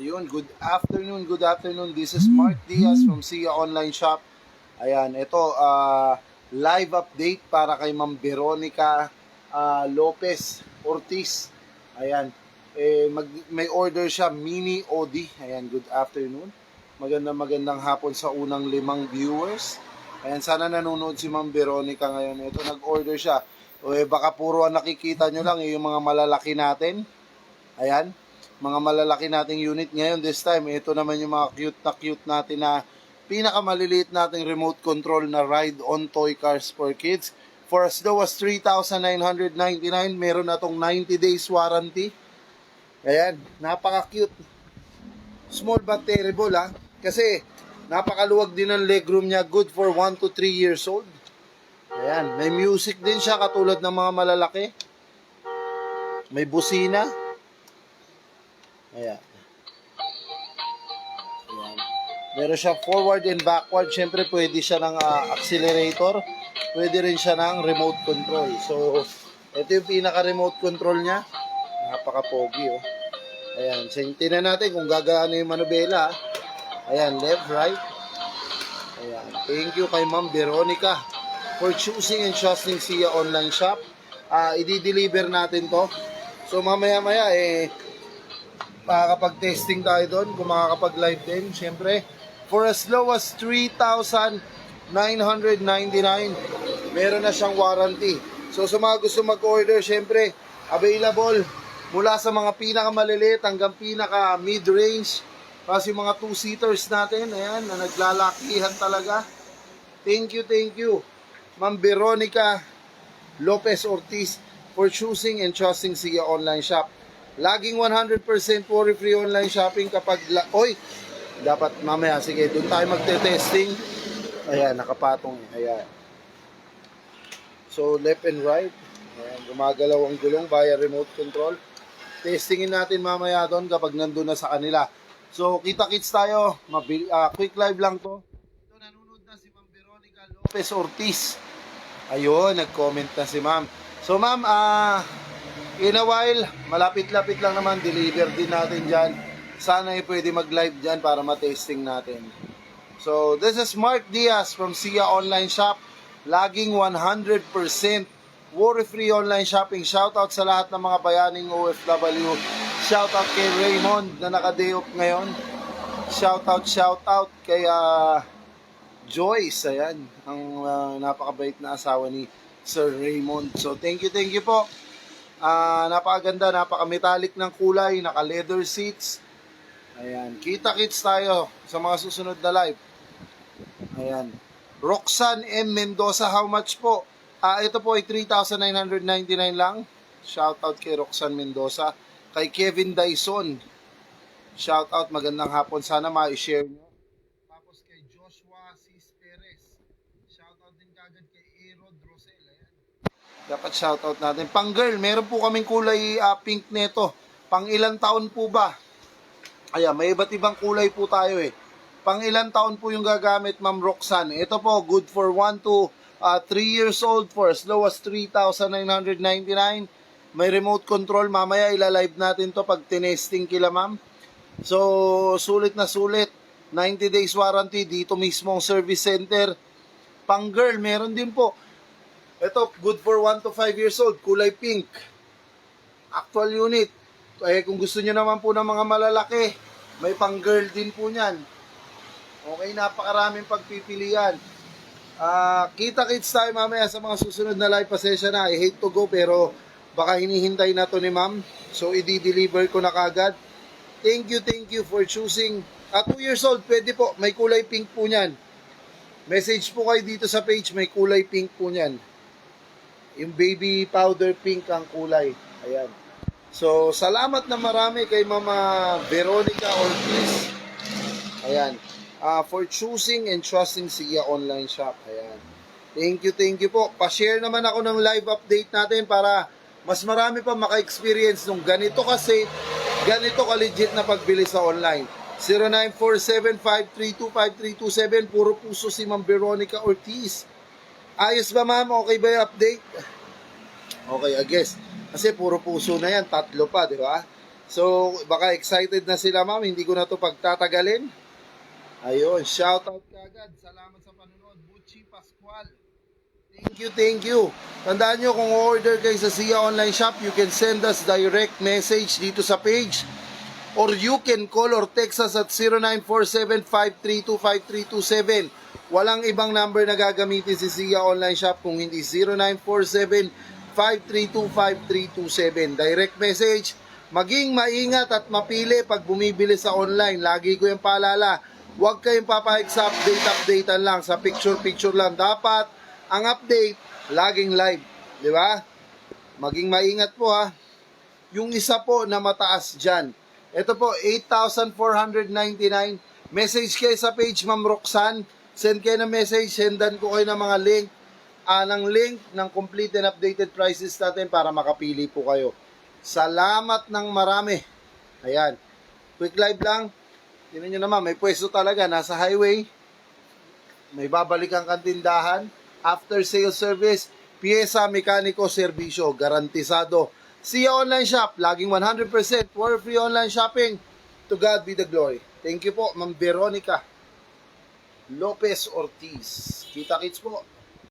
Ayun, good afternoon. This is Mark Diaz from Sia Online Shop. Ayan, ito, live update para kay Ma'am Veronica Lopez Ortiz. Ayan, may order siya, mini OD. Ayan, good afternoon. Magandang hapon sa unang 5 viewers. Ayan, sana nanonood si Ma'am Veronica ngayon. Ito, nag-order siya. O baka puro ang nakikita nyo lang, yung mga malalaki natin. Ayan, mga malalaki nating unit ngayon this time. Ito naman yung mga cute natin na pinakamaliliit nating remote control na ride-on toy cars for kids. For as low as 3,999, meron na tong 90 days warranty. Ayan, napaka-cute. Small but terrible kasi napakaluwag din ang legroom niya. Good for 1 to 3 years old. Ayan, may music din siya katulad ng mga malalaki. May busina. Ayan. Ayan. Meron siya forward and backward. Siyempre pwede siya ng accelerator. Pwede rin siya ng remote control. So, ito yung pinaka-remote control niya. Napaka-pogi, oh. Ayan. Tingnan natin kung gagana yung manubela. Ayan, left, right. Ayan. Thank you kay Ma'am Veronica for choosing and trusting Sia Online Shop. I-deliver natin to. So, mamaya-maya, makakapag-testing tayo doon, kung makakapag-live din, syempre. For as low as 3,999, meron na siyang warranty. So sa mga gusto mag-order, syempre, available mula sa mga pinakamaliliit hanggang pinaka-mid-range. Kasi yung mga 2-seaters natin, ayan, na naglalakihan talaga. Thank you, Ma'am Veronica Lopez Ortiz for choosing and trusting Sia Online Shop. Laging 100% worry-free online shopping kapag... dapat mamaya, sige, doon tayo magte-testing. Ayan, nakapatong. Ayan. So, left and right. Ayan, gumagalaw ang gulong via remote control. Testingin natin mamaya doon kapag nandun na sa kanila. So, kita-kits tayo. Quick live lang to. Ito, nanonood na si Ma'am Veronica Lopez Ortiz. Ayun, nag-comment na si Ma'am. So, Ma'am, in a while, malapit-lapit lang naman, deliver din natin dyan. Sana pwede mag-live dyan para matesting natin. So, this is Mark Diaz from Sia Online Shop. Laging 100% worry-free online shopping. Shoutout sa lahat ng mga bayaning OFW. Shoutout kay Raymond na naka-day off ngayon. Shoutout kay Joyce. Ayan, ang napakabait na asawa ni Sir Raymond. So, thank you po. Napakaganda, napaka-metallic ng kulay, naka-leather seats. Ayan, kita-kits tayo sa mga susunod na live. Ayan, Roxanne M. Mendoza, how much po? Ito po ay 3,999 lang. Shoutout kay Roxanne Mendoza. Kay Kevin Dyson, shoutout, magandang hapon. Sana ma-share nyo. Tapos kay Joshua Cis Perez, shoutout din kagad kay Erod Rosel. Ayan, dapat shoutout natin. Pang girl, meron po kaming kulay pink neto. Pang ilang taon po ba? Ayan, may iba't ibang kulay po tayo Pang ilang taon po yung gagamit, Ma'am Roxanne? Ito po, good for 1 to 3 years old for as low as 3,999. May remote control. Mamaya ilalive natin to pag tinesting kila Ma'am. So, sulit na sulit. 90 days warranty dito mismong service center. Pang girl, meron din po. Ito, good for 1 to 5 years old. Kulay pink. Actual unit. Kung gusto nyo naman po ng mga malalaki, may pang girl din po nyan. Okay, napakaraming pagpipilian. Kita-kits tayo mamaya sa mga susunod na live. Pasensya na, I hate to go pero baka hinihintay na to ni Ma'am. So, i-deliver ko na kagad. Thank you for choosing. 2 years old, pwede po. May kulay pink po nyan. Message po kayo dito sa page, may kulay pink po nyan. Yung baby powder pink ang kulay. Ayan. So, salamat na marami kay Mama Veronica Ortiz. Ayan. For choosing and trusting Sia Online Shop. Ayan. Thank you po. Pa-share naman ako ng live update natin para mas marami pa maka-experience nung ganito kasi, ganito ka-legit na pagbili sa online. 0947-532-5327. Puro puso si Ma'am Veronica Ortiz. Ayos ba, Ma'am? Okay ba yung update? Okay, I guess. Kasi puro puso na yan, 3 pa, di ba? So, baka excited na sila, ma'am. Hindi ko na to pagtatagalin. Ayun, shoutout kagad. Salamat sa panonood. Buchi Pascual. Thank you. Tandaan nyo, kung order kayo sa Sia Online Shop, you can send us direct message dito sa page. Or you can call or text us at 0947-532-5327. Walang ibang number na gagamitin si Sia Online Shop kung hindi 0947-532-5327. Direct message. Maging maingat at mapili pag bumibili sa online. Lagi ko yung paalala. Huwag kayong papahig sa update-updatean lang. Sa picture-picture lang. Dapat ang update, laging live. Di ba? Maging maingat po ha. Yung isa po na mataas dyan. Ito po, 8,499. Message kayo sa page, Ma'am Roxanne. Send kayo ng message. Sendan ko kayo ng mga link. Link ng complete and updated prices natin para makapili po kayo. Salamat ng marami. Ayan. Quick live lang. Tingnan nyo naman, may pwesto talaga. Nasa highway. May babalik ang kantindahan. After sales service, piyesa, mekaniko, serbisyo. Garantisado. Sia Online Shop. Laging 100% for free online shopping. To God be the glory. Thank you po, Ma'am Veronica Lopez Ortiz. Kita-kits po.